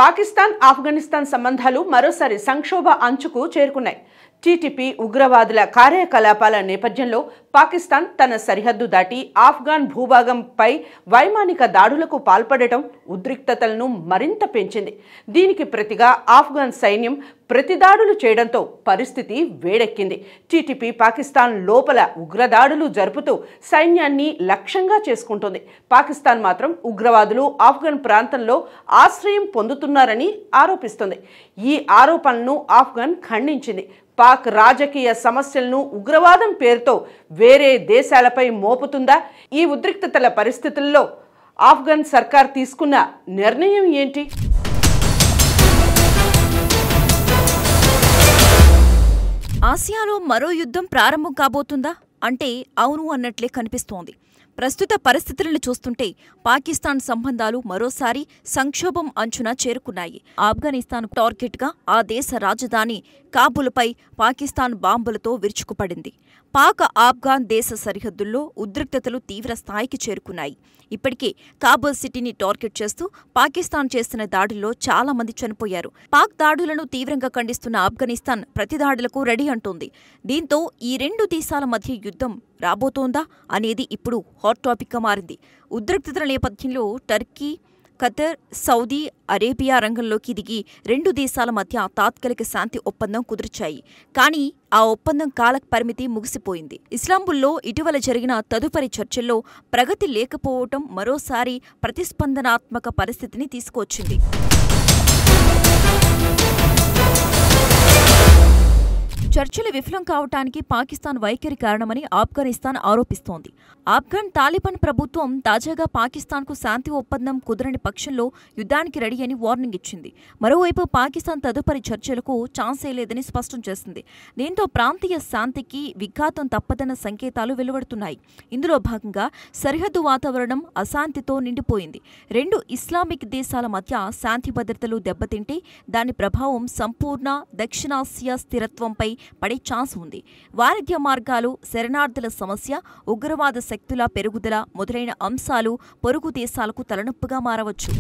పాకిస్తాన్ ఆఫ్ఘనిస్తాన్ సంబంధాలు మరోసారి సంక్షోభ అంచుకు చేరుకున్నాయి. టీటీపీ ఉగ్రవాదుల కార్యకలాపాల నేపథ్యంలో పాకిస్తాన్ తన సరిహద్దు దాటి ఆఫ్ఘాన్ భూభాగంపై వైమానిక దాడులకు పాల్పడటం ఉద్రిక్తతలను మరింత పెంచింది. దీనికి ప్రతిగా ఆఫ్ఘాన్ సైన్యం ప్రతిదాడులు చేయడంతో పరిస్థితి వేడెక్కింది. టీటీపీ పాకిస్తాన్ లోపల ఉగ్రదాడులు జరుపుతూ సైన్యాన్ని లక్ష్యంగా చేసుకుంటోంది. పాకిస్తాన్ మాత్రం ఉగ్రవాదులు ఆఫ్ఘాన్ ప్రాంతంలో ఆశ్రయం పొందుతున్నారని ఆరోపిస్తోంది. ఈ ఆరోపణలను ఆఫ్ఘాన్ ఖండించింది. పాక్ రాజకీయ సమస్యలను ఉగ్రవాదం పేరుతో వేరే దేశాలపై మోపుతుందా? ఈ ఉద్రిక్తతల పరిస్థితుల్లో ఆఫ్ఘన్ సర్కార్ తీసుకున్న నిర్ణయం ఏంటి? ఆసియాలో మరో యుద్ధం ప్రారంభం కాబోతుందా అంటే అవును అన్నట్లే కనిపిస్తోంది. ప్రస్తుత పరిస్థితులను చూస్తుంటే పాకిస్తాన్ సంబంధాలు మరోసారి సంక్షోభం అంచున చేరుకున్నాయి. ఆఫ్ఘనిస్తాన్ టార్గెట్గా ఆ దేశ రాజధాని కాబూల్పై పాకిస్తాన్ బాంబులతో విరుచుకుపడింది. పాక్ ఆఫ్ఘాన్ దేశ సరిహద్దుల్లో ఉద్రిక్తతలు తీవ్ర స్థాయికి చేరుకున్నాయి. ఇప్పటికే కాబూల్ సిటీని టార్గెట్ చేస్తూ పాకిస్తాన్ చేసిన దాడుల్లో చాలా మంది చనిపోయారు. పాక్ దాడులను తీవ్రంగా ఖండిస్తున్న ఆఫ్ఘనిస్తాన్ ప్రతిదాడులకు రెడీ అంటోంది. దీంతో ఈ రెండు దేశాల మధ్య యుద్ధం రాబోతోందా అనేది ఇప్పుడు హాట్ టాపిక్గా మారింది. ఉద్రిక్తతల నేపథ్యంలో టర్కీ, ఖతర్, సౌదీ అరేబియా రంగంలోకి దిగి రెండు దేశాల మధ్య తాత్కాలిక శాంతి ఒప్పందం కుదిర్చాయి. కానీ ఆ ఒప్పందం కాల పరిమితి ముగిసిపోయింది. ఇస్లాంబుల్లో ఇటీవల జరిగిన తదుపరి చర్చల్లో ప్రగతి లేకపోవటం మరోసారి ప్రతిస్పందనాత్మక పరిస్థితిని తీసుకువచ్చింది. చర్చలు విఫలం కావటానికి పాకిస్తాన్ వైఖరి కారణమని ఆఫ్ఘనిస్తాన్ ఆరోపిస్తోంది. ఆఫ్ఘన్ తాలిబాన్ ప్రభుత్వం తాజాగా పాకిస్తాన్కు శాంతి ఒప్పందం కుదరని పక్షంలో యుద్ధానికి రెడీ అని వార్నింగ్ ఇచ్చింది. మరోవైపు పాకిస్తాన్ తదుపరి చర్చలకు ఛాన్సే లేదని స్పష్టం చేసింది. దీంతో ప్రాంతీయ శాంతికి విఘాతం తప్పదన్న సంకేతాలు వెలువడుతున్నాయి. ఇందులో భాగంగా సరిహద్దు వాతావరణం అశాంతితో నిండిపోయింది. రెండు ఇస్లామిక్ దేశాల మధ్య శాంతి భద్రతలు దెబ్బతింటే దాని ప్రభావం సంపూర్ణ దక్షిణాసియా స్థిరత్వంపై పడే ఛాన్స్ ఉంది. వాణిజ్య మార్గాలు, శరణార్థుల సమస్య, ఉగ్రవాద శక్తుల పెరుగుదల మొదలైన అంశాలు పొరుగు దేశాలకు తలనొప్పిగా మారవచ్చు.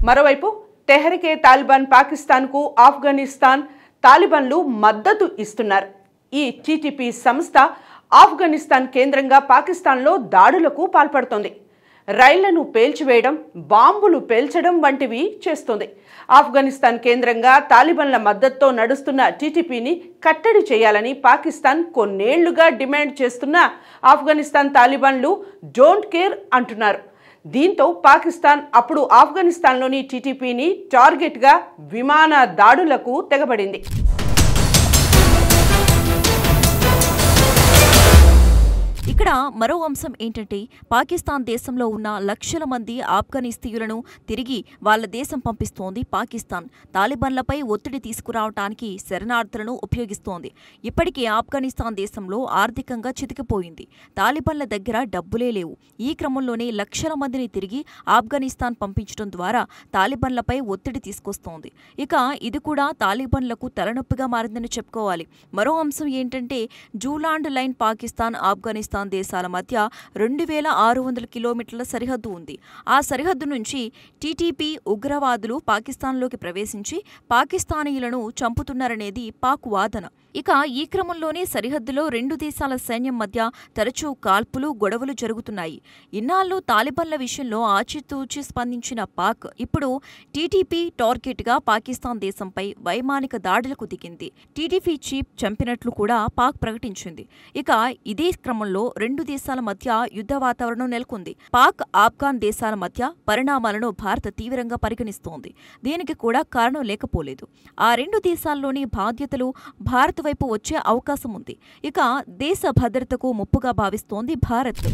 మరోవైపు తెహ్రీకే తాలిబాన్ పాకిస్తాన్కు ఆఫ్ఘనిస్తాన్ తాలిబాన్లు మద్దతు ఇస్తున్నారు. ఈ టీటీపీ సంస్థ ఆఫ్ఘనిస్తాన్ కేంద్రంగా పాకిస్తాన్లో దాడులకు పాల్పడుతోంది. రైళ్లను పేల్చివేయడం, బాంబులు పేల్చడం వంటివి చేస్తోంది. ఆఫ్ఘనిస్తాన్ కేంద్రంగా తాలిబాన్ల మద్దతుతో నడుస్తున్న టీటీపీని కట్టడి చేయాలని పాకిస్తాన్ కొన్నేళ్లుగా డిమాండ్ చేస్తున్న ఆఫ్ఘనిస్తాన్ తాలిబాన్లు డోంట్ కేర్ అంటున్నారు. దీంతో పాకిస్తాన్ అప్పుడు ఆఫ్ఘనిస్తాన్లోని టీటీపీని టార్గెట్గా విమాన దాడులకు తెగబడింది. ఇక్కడ మరో అంశం ఏంటంటే పాకిస్తాన్ దేశంలో ఉన్న లక్షల మంది ఆఫ్ఘనిస్తీయులను తిరిగి వాళ్ల దేశం పంపిస్తోంది పాకిస్తాన్. తాలిబాన్లపై ఒత్తిడి తీసుకురావటానికి శరణార్థులను ఉపయోగిస్తోంది. ఇప్పటికే ఆఫ్ఘనిస్తాన్ దేశంలో ఆర్థికంగా చితికిపోయింది. తాలిబాన్ల దగ్గర డబ్బులే లేవు. ఈ క్రమంలోనే లక్షల మందిని తిరిగి ఆఫ్ఘనిస్తాన్ పంపించడం ద్వారా తాలిబాన్లపై ఒత్తిడి తీసుకొస్తోంది. ఇక ఇది కూడా తాలిబాన్లకు తలనొప్పిగా మారిందని చెప్పుకోవాలి. మరో అంశం ఏంటంటే జూలాండ్ లైన్ పాకిస్తాన్ ఆఫ్ఘనిస్తాన్ దేశాల మధ్య 2600 కిలోమీటర్ల సరిహద్దు ఉంది. ఆ సరిహద్దు నుంచి టీటీపీ ఉగ్రవాదులు పాకిస్తాన్లోకి ప్రవేశించి పాకిస్తానీయులను చంపుతున్నారనేది పాక్ వాదన. ఇక ఈ క్రమంలోనే సరిహద్దులో రెండు దేశాల సైన్యం మధ్య తరచూ కాల్పులు, గొడవలు జరుగుతున్నాయి. ఇన్నాళ్ళు తాలిబాన్ల విషయంలో ఆచితూచి స్పందించిన పాక్ ఇప్పుడు టీటీపీ టార్గెట్గా పాకిస్తాన్ దేశంపై వైమానిక దాడులకు దిగింది. టీటీపీ చీఫ్ చంపినట్లు కూడా పాక్ ప్రకటించింది. ఇక ఇదే క్రమంలో రెండు దేశాల మధ్య యుద్ధ వాతావరణం నెలకొంది. పాక్ ఆఫ్ఘాన్ దేశాల మధ్య పరిణామాలను భారత్ తీవ్రంగా పరిగణిస్తోంది. దీనికి కూడా కారణం లేకపోలేదు. ఆ రెండు దేశాల్లోని బాధ్యతలు భారత్ వైపు వచ్చే అవకాశం ఉంది. ఇక దేశ భద్రతకు ముప్పుగా భావిస్తోంది భారత్.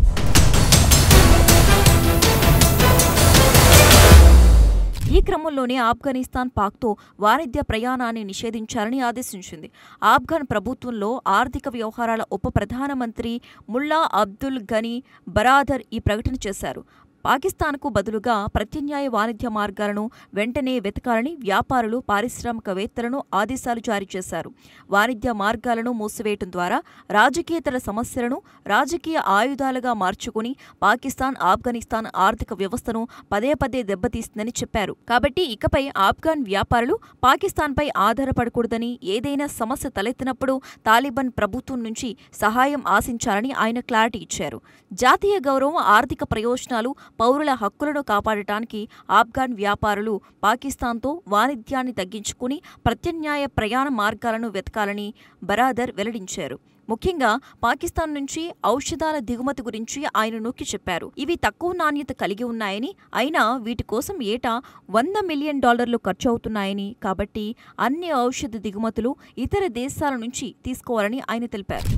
ఈ క్రమంలోనే ఆఫ్ఘనిస్తాన్ పాక్తో వాణిజ్య ప్రయాణాన్ని నిషేధించాలని ఆదేశించింది. ఆఫ్ఘన్ ప్రభుత్వంలో ఆర్థిక వ్యవహారాల ఉప ప్రధానమంత్రి ముల్లా అబ్దుల్ గనీ బరాదర్ ఈ ప్రకటన చేశారు. పాకిస్తాన్కు బదులుగా ప్రత్యామ్నాయ వాణిజ్య మార్గాలను వెంటనే వెతకాలని వ్యాపారులు, పారిశ్రామికవేత్తలను ఆదేశాలు జారీ చేశారు. వాణిజ్య మార్గాలను మూసివేయటం ద్వారా రాజకీయేతర సమస్యలను రాజకీయ ఆయుధాలుగా మార్చుకుని పాకిస్తాన్, ఆఫ్ఘనిస్తాన్ ఆర్థిక వ్యవస్థను పదే పదే దెబ్బతీస్తుందని చెప్పారు. కాబట్టి ఇకపై ఆఫ్ఘాన్ వ్యాపారులు పాకిస్తాన్పై ఆధారపడకూడదని, ఏదైనా సమస్య తలెత్తినప్పుడు తాలిబాన్ ప్రభుత్వం నుంచి సహాయం ఆశించాలని ఆయన క్లారిటీ ఇచ్చారు. జాతీయ గౌరవం, ఆర్థిక ప్రయోజనాలు, పౌరుల హక్కులను కాపాడటానికి ఆఫ్ఘాన్ వ్యాపారులు పాకిస్తాన్తో వాణిజ్యాన్ని తగ్గించుకుని ప్రత్యామ్నాయ ప్రయాణ మార్గాలను వెతకాలని బరాదర్ వెల్లడించారు. ముఖ్యంగా పాకిస్తాన్ నుంచి ఔషధాల దిగుమతి గురించి ఆయన నొక్కి చెప్పారు. ఇవి తక్కువ నాణ్యత కలిగి ఉన్నాయని, అయినా వీటి కోసం ఏటా $100 మిలియన్ ఖర్చవుతున్నాయని, కాబట్టి అన్ని ఔషధ దిగుమతులు ఇతర దేశాల నుంచి తీసుకోవాలని ఆయన తెలిపారు.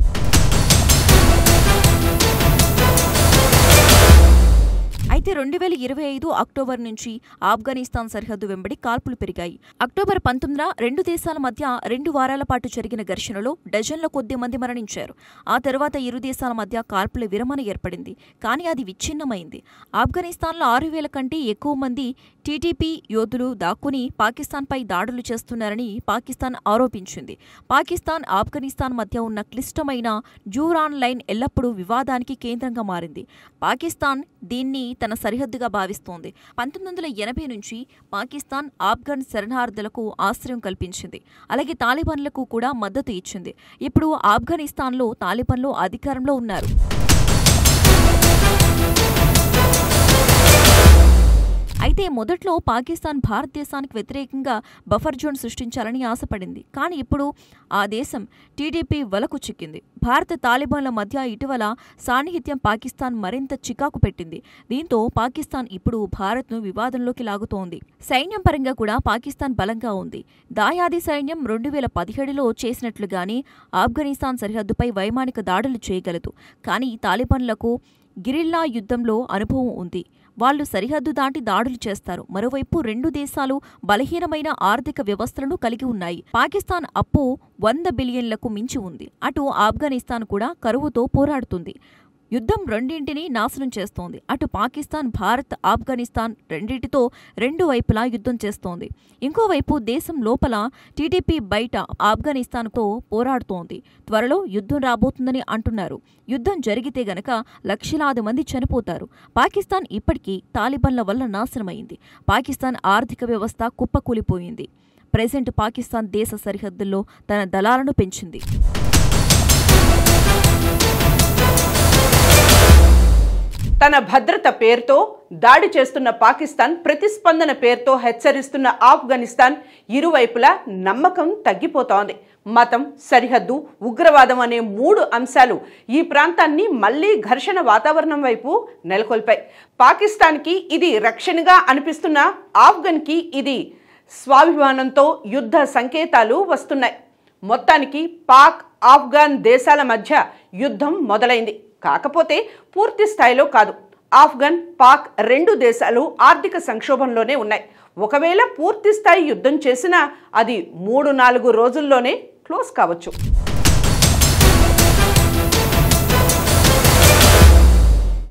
అయితే 2025 అక్టోబర్ నుంచి ఆఫ్ఘనిస్తాన్ సరిహద్దు వెంబడి కాల్పులు పెరిగాయి. అక్టోబర్ 19న రెండు దేశాల మధ్య 2 వారాల పాటు జరిగిన ఘర్షణలో డజన్ల కొద్ది మంది మరణించారు. ఆ తర్వాత ఇరు దేశాల మధ్య కాల్పుల విరమణ ఏర్పడింది. కానీ అది విచ్ఛిన్నమైంది. ఆఫ్ఘనిస్తాన్లో 6,000 కంటే ఎక్కువ మంది టీటీపీ యోధులు దాక్కుని పాకిస్తాన్పై దాడులు చేస్తున్నారని పాకిస్తాన్ ఆరోపించింది. పాకిస్తాన్, ఆఫ్ఘనిస్తాన్ మధ్య ఉన్న క్లిష్టమైన జూరాన్ లైన్ ఎల్లప్పుడూ వివాదానికి కేంద్రంగా మారింది. పాకిస్తాన్ దీన్ని తన సరిహద్దుగా భావిస్తోంది. 1980 నుంచి పాకిస్తాన్ ఆఫ్ఘన్ శరణార్థులకు ఆశ్రయం కల్పించింది. అలాగే తాలిబాన్లకు కూడా మద్దతు ఇచ్చింది. ఇప్పుడు ఆఫ్ఘనిస్తాన్లో తాలిబాన్లు అధికారంలో ఉన్నారు. అయితే మొదట్లో పాకిస్తాన్ భారతదేశానికి వ్యతిరేకంగా బఫర్ జోన్ సృష్టించాలని ఆశపడింది. కానీ ఇప్పుడు ఆ దేశం టీడీపీ వలకు చిక్కింది. భారత తాలిబాన్ల మధ్య ఇటీవల సాన్నిహిత్యం పాకిస్తాన్ మరింత చికాకు పెట్టింది. దీంతో పాకిస్తాన్ ఇప్పుడు భారత్ను వివాదంలోకి లాగుతోంది. సైన్యం పరంగా కూడా పాకిస్తాన్ బలంగా ఉంది. దాయాది సైన్యం 2017లో చేసినట్లుగానే ఆఫ్ఘనిస్తాన్ సరిహద్దుపై వైమానిక దాడులు చేయగలదు. కానీ తాలిబాన్లకు గిరిల్లా యుద్ధంలో అనుభవం ఉంది. వాళ్లు సరిహద్దు దాటి దాడులు చేస్తారు. మరోవైపు రెండు దేశాలు బలహీనమైన ఆర్థిక వ్యవస్థలను కలిగి ఉన్నాయి. పాకిస్తాన్ అప్పు 100 బిలియన్లకు మించి ఉంది. అటు ఆఫ్ఘనిస్తాన్ కూడా కరువుతో పోరాడుతుంది. యుద్ధం రెండింటినీ నాశనం చేస్తోంది. అటు పాకిస్తాన్, భారత్, ఆఫ్ఘనిస్తాన్ రెండింటితో రెండు వైపులా యుద్ధం చేస్తోంది. ఇంకోవైపు దేశం లోపల టీడీపీ, బయట ఆఫ్ఘనిస్తాన్తో పోరాడుతోంది. త్వరలో యుద్ధం రాబోతుందని అంటున్నారు. యుద్ధం జరిగితే గనక లక్షలాది మంది చనిపోతారు. పాకిస్తాన్ ఇప్పటికీ తాలిబాన్ల వల్ల నాశనమైంది. పాకిస్తాన్ ఆర్థిక వ్యవస్థ కుప్పకూలిపోయింది. ప్రెజెంట్ పాకిస్తాన్ దేశ సరిహద్దుల్లో తన దళాలను పెంచింది. తన భద్రత పేరుతో దాడి చేస్తున్న పాకిస్తాన్, ప్రతిస్పందన పేరుతో హెచ్చరిస్తున్న ఆఫ్ఘనిస్తాన్ ఇరువైపులా నమ్మకం తగ్గిపోతోంది. మతం, సరిహద్దు, ఉగ్రవాదం అనే 3 అంశాలు ఈ ప్రాంతాన్ని మళ్లీ ఘర్షణ వాతావరణం వైపు నెలకొల్పాయి. పాకిస్తాన్కి ఇది రక్షణగా అనిపిస్తున్న ఆఫ్ఘన్కి ఇది స్వాభిమానంతో యుద్ధ సంకేతాలు వస్తున్నాయి. మొత్తానికి పాక్, ఆఫ్ఘాన్ దేశాల మధ్య యుద్ధం మొదలైంది. కాకపోతే పూర్తి స్థాయిలో కాదు. ఆఫ్ఘన్, పాక్ రెండు దేశాలు ఆర్థిక సంక్షోభంలోనే ఉన్నాయి. ఒకవేళ పూర్తి స్థాయి యుద్ధం చేసినా అది 3-4 రోజుల్లోనే క్లోజ్ కావచ్చు.